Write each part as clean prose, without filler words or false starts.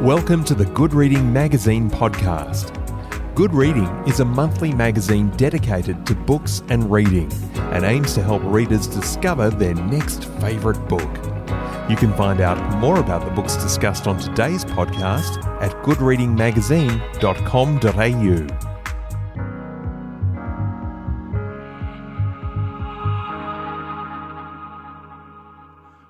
Welcome to the Good Reading Magazine podcast. Good Reading is a monthly magazine dedicated to books and reading and aims to help readers discover their next favourite book. You can find out more about the books discussed on today's podcast at goodreadingmagazine.com.au.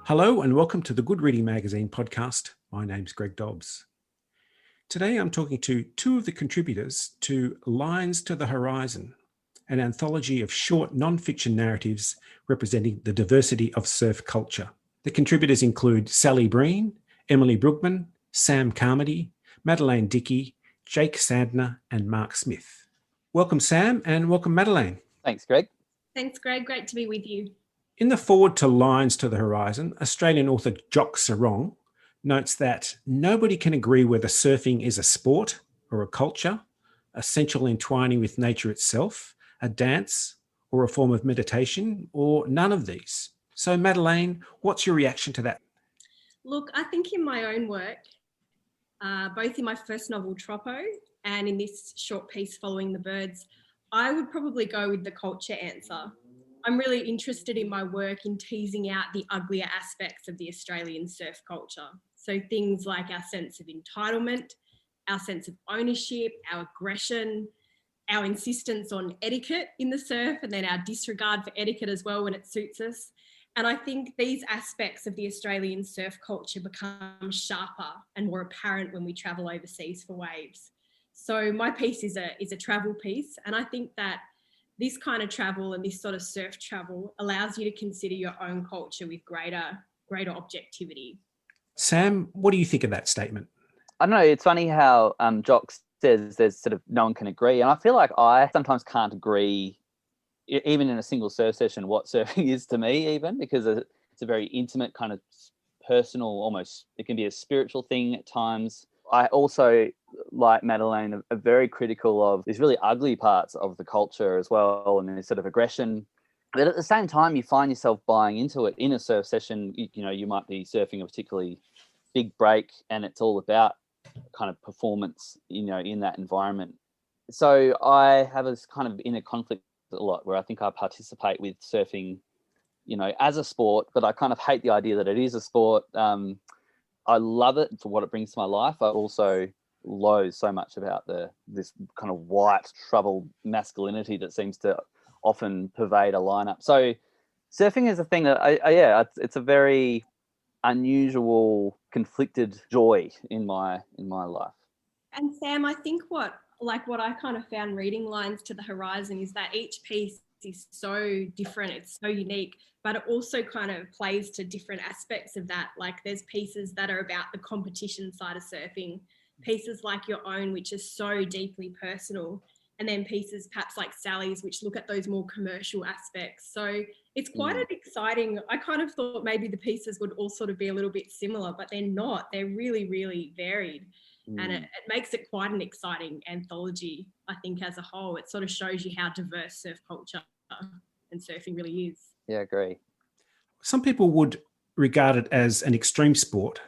Hello and welcome to the Good Reading Magazine podcast. My name's Greg Dobbs. Today I'm talking to two of the contributors to Lines to the Horizon, an anthology of short non-fiction narratives representing the diversity of surf culture. The contributors include Sally Breen, Emily Brugman, Sam Carmody, Madelaine Dickie, Jake Sandner and Mark Smith. Welcome Sam and welcome Madelaine. Thanks Greg. Thanks Greg, great to be with you. In the foreword to Lines to the Horizon, Australian author Jock Sarong notes that nobody can agree whether surfing is a sport or a culture, a sensual entwining with nature itself, a dance or a form of meditation, or none of these. So Madelaine, what's your reaction to that? Look, I think in my own work, both in my first novel Troppo and in this short piece Following the Birds, I would probably go with the culture answer. I'm really interested in my work in teasing out the uglier aspects of the Australian surf culture. So things like our sense of entitlement, our sense of ownership, our aggression, our insistence on etiquette in the surf, and then our disregard for etiquette as well when it suits us. And I think these aspects of the Australian surf culture become sharper and more apparent when we travel overseas for waves. So my piece is a travel piece, and I think that this kind of travel and this sort of surf travel allows you to consider your own culture with greater objectivity. Sam, what do you think of that statement? I don't know, it's funny how Jock says there's sort of no one can agree. And I feel like I sometimes can't agree, even in a single surf session, what surfing is to me even, because it's a very intimate kind of personal, almost, it can be a spiritual thing at times. I also, like Madelaine, are very critical of these really ugly parts of the culture as well, and this sort of aggression. But at the same time, you find yourself buying into it in a surf session. You know, you might be surfing a particularly big break and it's all about kind of performance, you know, in that environment. So I have this kind of inner conflict a lot where I think I participate with surfing, you know, as a sport, but I kind of hate the idea that it is a sport. I love it for what it brings to my life. I also loathe so much about this kind of white, troubled masculinity that seems to often pervade a lineup. So surfing is a thing that, it's a very unusual, conflicted joy in my life. And Sam, I think what I kind of found reading Lines to the Horizon is that each piece is so different, it's so unique, but it also kind of plays to different aspects of that. Like there's pieces that are about the competition side of surfing, pieces like your own, which is so deeply personal, and then pieces perhaps like Sally's, which look at those more commercial aspects. So it's quite an exciting, I kind of thought maybe the pieces would all sort of be a little bit similar, but they're not. They're really, really varied. And it makes it quite an exciting anthology, I think, as a whole. It sort of shows you how diverse surf culture and surfing really is. Yeah, I agree. Some people would regard it as an extreme sport,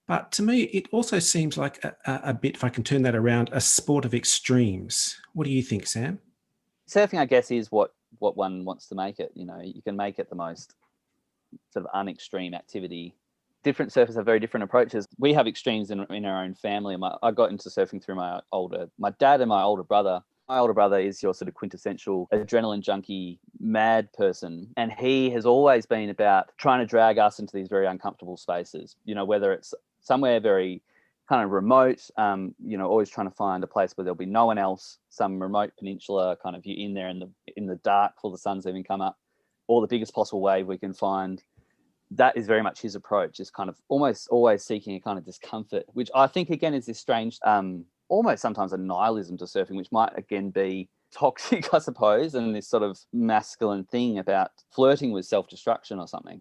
but to me, it also seems like a bit, if I can turn that around, a sport of extremes. What do you think, Sam? Surfing, I guess, is what one wants to make it. You know, you can make it the most sort of unextreme activity. Different surfers have very different approaches. We have extremes in our own family. I got into surfing through my dad and my older brother. My older brother is your sort of quintessential adrenaline junkie, mad person. And he has always been about trying to drag us into these very uncomfortable spaces, you know, whether it's somewhere very kind of remote, you know, always trying to find a place where there'll be no one else, some remote peninsula, kind of you in there in the dark before the sun's even come up, or the biggest possible wave we can find. That is very much his approach, is kind of almost always seeking a kind of discomfort, which I think, again, is this strange, almost sometimes a nihilism to surfing, which might, again, be toxic, I suppose, and this sort of masculine thing about flirting with self-destruction or something.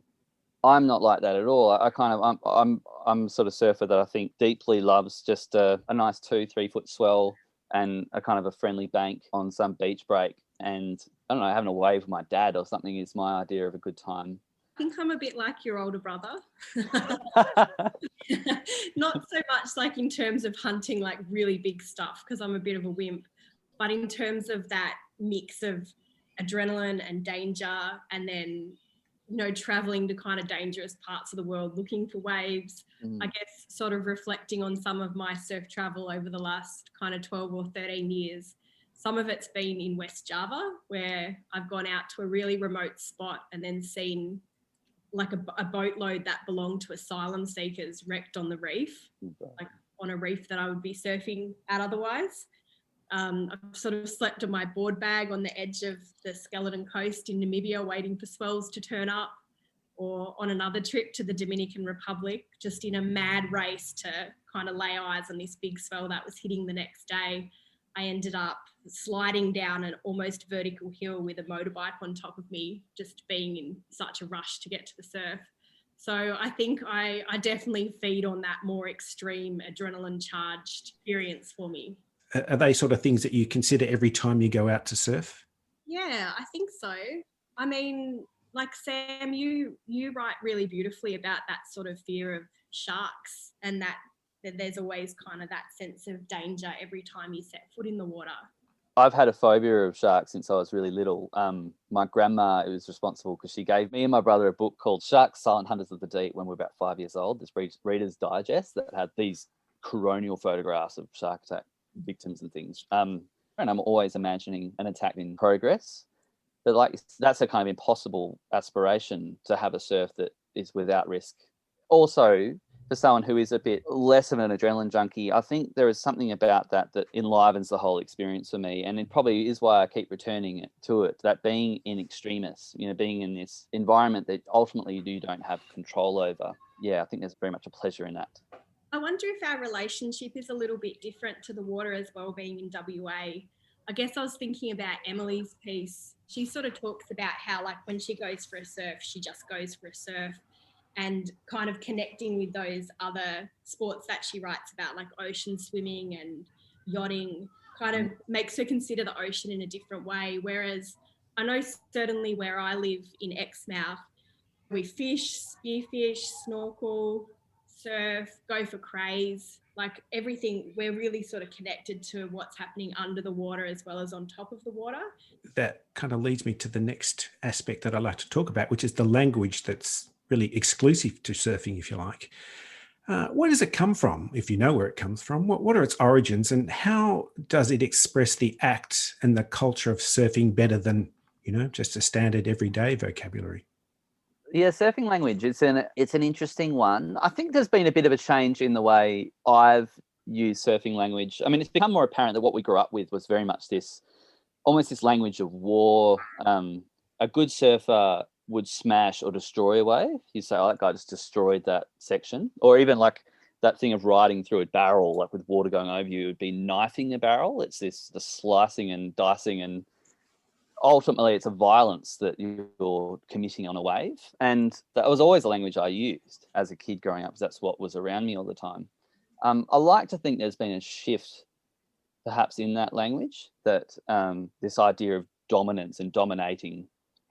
I'm not like that at all. I'm sort of surfer that I think deeply loves just a nice 2-3 foot swell and a kind of a friendly bank on some beach break. And I don't know, having a wave with my dad or something is my idea of a good time. think I'm a bit like your older brother. Not so much like in terms of hunting like really big stuff, because I'm a bit of a wimp, but in terms of that mix of adrenaline and danger, and then, you know, traveling to kind of dangerous parts of the world looking for waves. I guess sort of reflecting on some of my surf travel over the last kind of 12 or 13 years. Some of it's been in West Java, where I've gone out to a really remote spot and then seen like a boatload that belonged to asylum seekers wrecked on the reef, like on a reef that I would be surfing at otherwise. I've sort of slept on my board bag on the edge of the Skeleton Coast in Namibia waiting for swells to turn up, or on another trip to the Dominican Republic, just in a mad race to kind of lay eyes on this big swell that was hitting the next day. I ended up sliding down an almost vertical hill with a motorbike on top of me, just being in such a rush to get to the surf. So I think I definitely feed on that more extreme adrenaline charged experience for me. Are they sort of things that you consider every time you go out to surf? Yeah, I think so. I mean, like Sam, you write really beautifully about that sort of fear of sharks, and that there's always kind of that sense of danger every time you set foot in the water. I've had a phobia of sharks since I was really little. My grandma was responsible because she gave me and my brother a book called Sharks, Silent Hunters of the Deep when we were about 5 years old, this Reader's Digest that had these coronial photographs of shark attack victims and things. And I'm always imagining an attack in progress. But like, that's a kind of impossible aspiration, to have a surf that is without risk. Also, for someone who is a bit less of an adrenaline junkie, I think there is something about that enlivens the whole experience for me. And it probably is why I keep returning to it, that being in extremis, you know, being in this environment that ultimately you don't have control over. Yeah, I think there's very much a pleasure in that. I wonder if our relationship is a little bit different to the water as well, being in WA. I guess I was thinking about Emily's piece. She sort of talks about how, like, when she goes for a surf, she just goes for a surf, and kind of connecting with those other sports that she writes about, like ocean swimming and yachting, kind of makes her consider the ocean in a different way. Whereas I know certainly where I live in Exmouth, we fish, spearfish, snorkel, surf, go for craze, like everything. We're really sort of connected to what's happening under the water as well as on top of the water. That kind of leads me to the next aspect that I'd like to talk about, which is the language that's really exclusive to surfing, if you like. Where does it come from, if you know where it comes from? What are its origins, and how does it express the act and the culture of surfing better than, you know, just a standard everyday vocabulary? Yeah, surfing language, it's an interesting one. I think there's been a bit of a change in the way I've used surfing language. I mean, it's become more apparent that what we grew up with was very much almost this language of war. A good surfer would smash or destroy a wave. You say, oh, that guy just destroyed that section. Or even like that thing of riding through a barrel, like with water going over you, it would be knifing a barrel. It's the slicing and dicing, and ultimately it's a violence that you're committing on a wave. And that was always a language I used as a kid growing up, because that's what was around me all the time. I like to think there's been a shift perhaps in that language, that this idea of dominance and dominating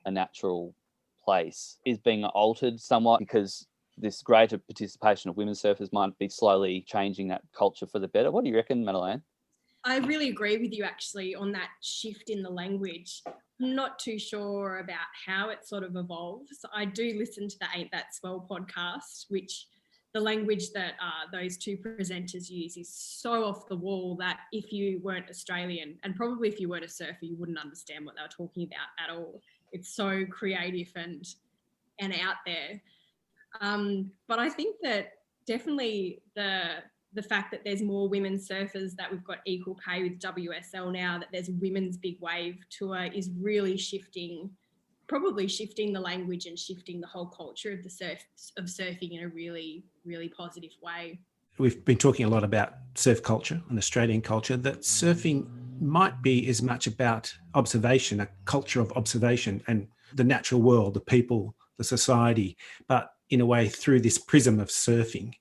a natural place is being altered somewhat, because this greater participation of women surfers might be slowly changing that culture for the better. What do you reckon, Madelaine? I really agree with you actually on that shift in the language. I'm not too sure about how it sort of evolves. I do listen to the Ain't That Swell podcast, which the language that those two presenters use is so off the wall that if you weren't Australian, and probably if you weren't a surfer, you wouldn't understand what they were talking about at all. It's so creative and out there. But I think that definitely the fact that there's more women surfers, that we've got equal pay with WSL now, that there's women's big wave tour, is really probably shifting the language and shifting the whole culture of surfing in a really, really positive way. We've been talking a lot about surf culture and Australian culture, that surfing might be as much about observation, a culture of observation and the natural world, the people, the society, but in a way through this prism of surfing.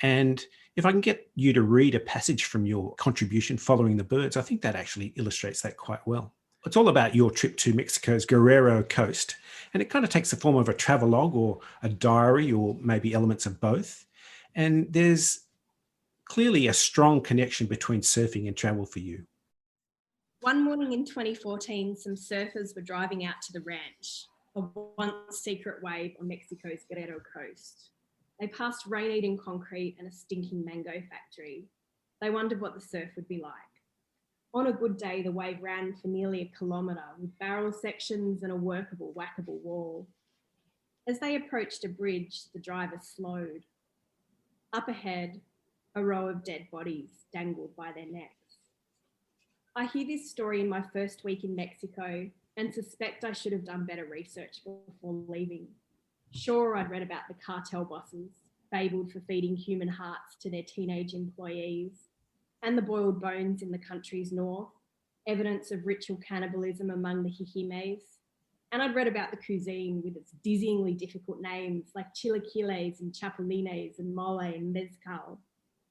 And if I can get you to read a passage from your contribution, Following the Birds, I think that actually illustrates that quite well. it's all about your trip to Mexico's Guerrero coast. And it kind of takes the form of a travelogue or a diary or maybe elements of both. And there's clearly a strong connection between surfing and travel for you. One morning in 2014, some surfers were driving out to the ranch, a once secret wave on Mexico's Guerrero coast. They passed rain-eaten concrete and a stinking mango factory. They wondered what the surf would be like. On a good day, the wave ran for nearly a kilometre with barrel sections and a workable, whackable wall. As they approached a bridge, the driver slowed. Up ahead, a row of dead bodies dangled by their necks. I hear this story in my first week in Mexico and suspect I should have done better research before leaving. Sure, I'd read about the cartel bosses, fabled for feeding human hearts to their teenage employees, and the boiled bones in the country's north, evidence of ritual cannibalism among the hijimes. And I'd read about the cuisine with its dizzyingly difficult names like chilaquiles and chapulines and mole and mezcal.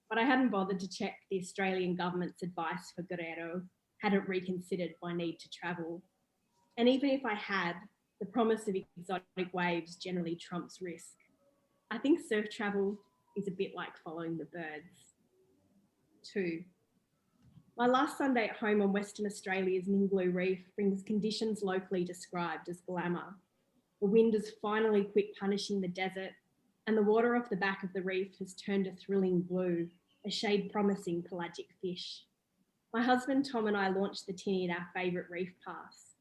But I hadn't bothered to check the Australian government's advice for Guerrero, hadn't reconsidered my need to travel. And even if I had, the promise of exotic waves generally trumps risk. I think surf travel is a bit like following the birds. 2. My last Sunday at home on Western Australia's Ningaloo Reef brings conditions locally described as glamour. The wind has finally quit punishing the desert, and the water off the back of the reef has turned a thrilling blue, a shade promising pelagic fish. My husband Tom and I launched the tinny at our favourite reef pass.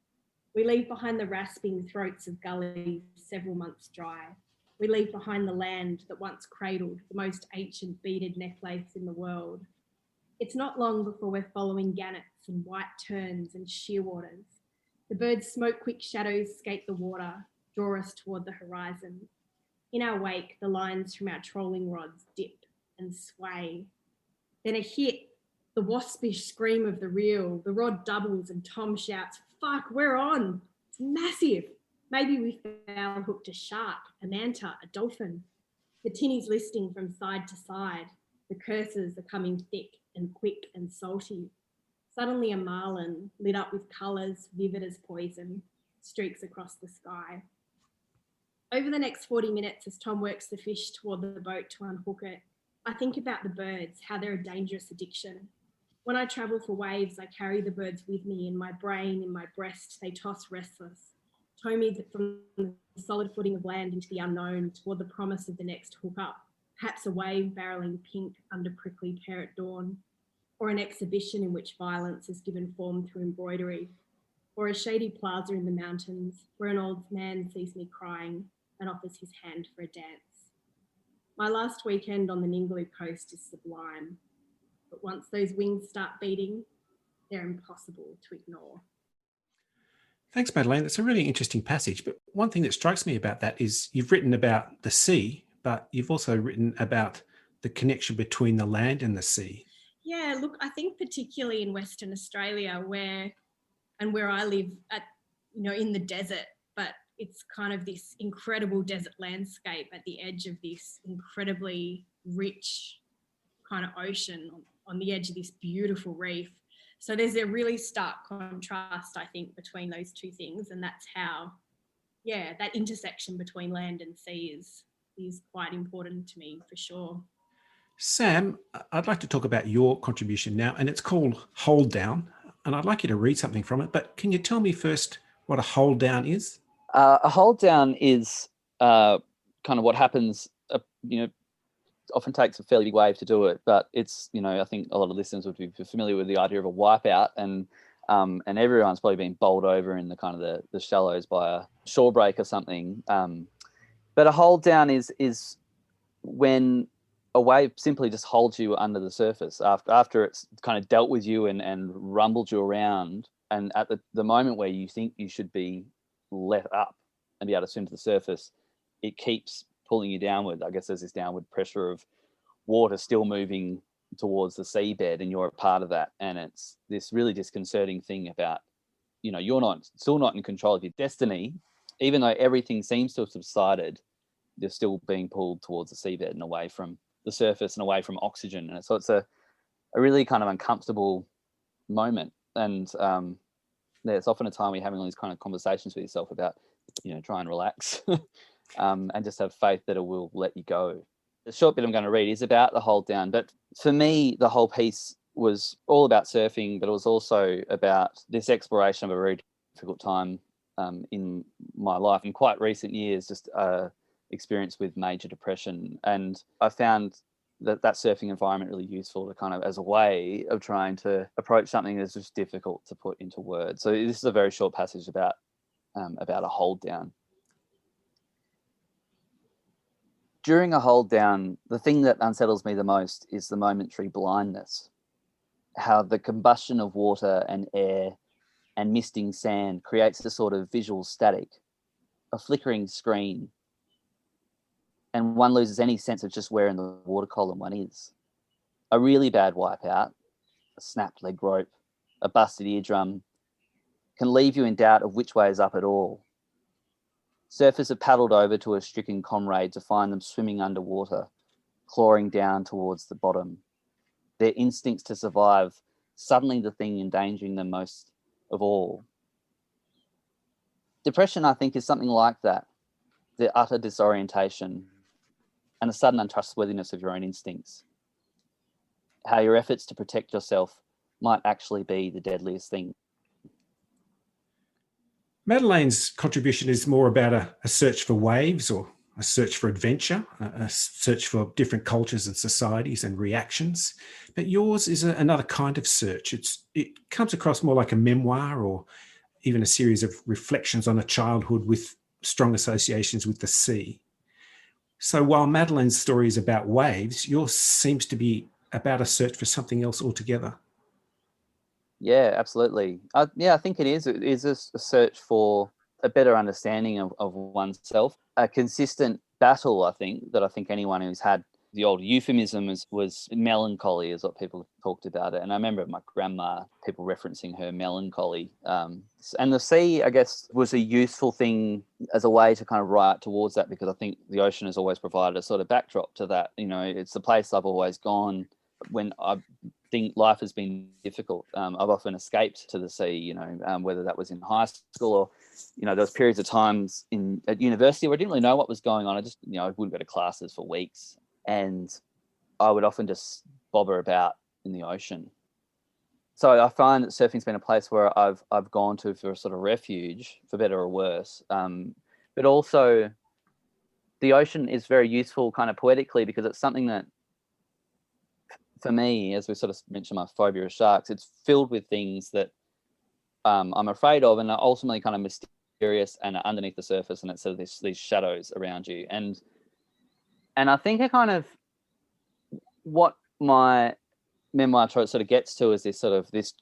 We leave behind the rasping throats of gullies several months dry. We leave behind the land that once cradled the most ancient beaded necklace in the world. It's not long before we're following gannets and white terns and shearwaters. The birds' smoke-quick shadows skate the water, draw us toward the horizon. In our wake, the lines from our trolling rods dip and sway. Then a hit, the waspish scream of the reel, the rod doubles and Tom shouts, "Fuck, we're on!" It's massive. Maybe we foul hooked a shark, a manta, a dolphin. The tinny's listing from side to side. The curses are coming thick and quick and salty. Suddenly a marlin, lit up with colours vivid as poison, streaks across the sky. Over the next 40 minutes, as Tom works the fish toward the boat to unhook it, I think about the birds, how they're a dangerous addiction. When I travel for waves, I carry the birds with me in my brain, in my breast. They toss restless, tow me from the solid footing of land into the unknown toward the promise of the next hookup, perhaps a wave barreling pink under prickly pear at dawn, or an exhibition in which violence is given form through embroidery, or a shady plaza in the mountains where an old man sees me crying and offers his hand for a dance. My last weekend on the Ningaloo coast is sublime, but once those wings start beating, they're impossible to ignore. Thanks, Madelaine. That's a really interesting passage. But one thing that strikes me about that is you've written about the sea, but you've also written about the connection between the land and the sea. Yeah, look, I think particularly in Western Australia where I live in the desert, but it's kind of this incredible desert landscape at the edge of this incredibly rich kind of ocean on the edge of this beautiful reef. So there's a really stark contrast, I think, between those two things. And that's how, that intersection between land and sea is quite important to me for sure. Sam, I'd like to talk about your contribution now, and it's called Hold Down. And I'd like you to read something from it, but can you tell me first what a hold down is? A hold down is kind of what happens, often takes a fairly big wave to do it, but it's, I think a lot of listeners would be familiar with the idea of a wipeout, and everyone's probably been bowled over in the kind of the shallows by a shore break or something. But a hold down is when a wave simply just holds you under the surface after it's kind of dealt with you and rumbled you around, and at the moment where you think you should be let up and be able to swim to the surface, it keeps pulling you downward. I guess there's this downward pressure of water still moving towards the seabed, and you're a part of that. And it's this really disconcerting thing about, you're still not in control of your destiny, even though everything seems to have subsided. You're still being pulled towards the seabed and away from the surface and away from oxygen. And so it's a really kind of uncomfortable moment. And There's often a time where you're having all these kind of conversations with yourself about, try and relax and just have faith that it will let you go. The short bit I'm going to read is about the hold down. But for me, the whole piece was all about surfing, but it was also about this exploration of a very difficult time in my life. In quite recent years, just experience with major depression. And I found that surfing environment really useful to kind of as a way of trying to approach something that's just difficult to put into words. So this is a very short passage about a hold down. During a hold down, the thing that unsettles me the most is the momentary blindness. How the combustion of water and air and misting sand creates a sort of visual static, a flickering screen, and one loses any sense of just where in the water column one is. A really bad wipeout, a snapped leg rope, a busted eardrum, can leave you in doubt of which way is up at all. Surfers have paddled over to a stricken comrade to find them swimming underwater, clawing down towards the bottom. Their instincts to survive, suddenly the thing endangering them most of all. Depression, I think, is something like that. The utter disorientation and a sudden untrustworthiness of your own instincts. How your efforts to protect yourself might actually be the deadliest thing. Madelaine's contribution is more about a search for waves, or a search for adventure, a search for different cultures and societies and reactions. But yours is another kind of search. It comes across more like a memoir, or even a series of reflections on a childhood with strong associations with the sea. So while Madelaine's story is about waves, yours seems to be about a search for something else altogether. Yeah, absolutely. I think it is. It is a search for a better understanding of oneself, a consistent battle, I think anyone who's had the old euphemism was melancholy is what people talked about it. And I remember my grandma, people referencing her melancholy. And the sea, I guess, was a useful thing as a way to kind of write towards that, because I think the ocean has always provided a sort of backdrop to that. It's the place I've always gone when I think life has been difficult. I've often escaped to the sea, whether that was in high school or, there was periods of times at university where I didn't really know what was going on. I just, I wouldn't go to classes for weeks, and I would often just bobber about in the ocean. So I find that surfing's been a place where I've gone to for a sort of refuge, for better or worse. But also the ocean is very useful kind of poetically, because it's something that, for me, as we sort of mentioned, my phobia of sharks, it's filled with things that I'm afraid of, and are ultimately kind of mysterious and are underneath the surface, and it's sort of these shadows around you. And I think it kind of, what my memoir sort of gets to is this sort of this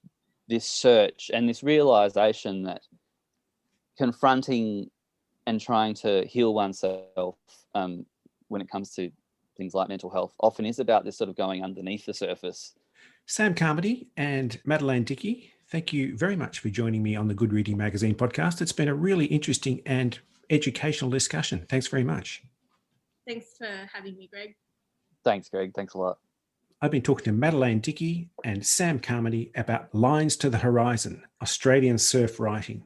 search and this realization that confronting and trying to heal oneself when it comes to things like mental health often is about this sort of going underneath the surface. Sam Carmody and Madelaine Dickie, thank you very much for joining me on the Good Reading Magazine podcast. It's been a really interesting and educational discussion. Thanks very much. Thanks for having me, Greg. Thanks, Greg. Thanks a lot. I've been talking to Madelaine Dickie and Sam Carmody about Lines to the Horizon, Australian Surf Writing.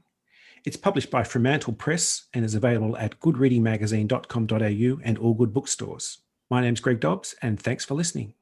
It's published by Fremantle Press and is available at goodreadingmagazine.com.au and all good bookstores. My name's Greg Dobbs, and thanks for listening.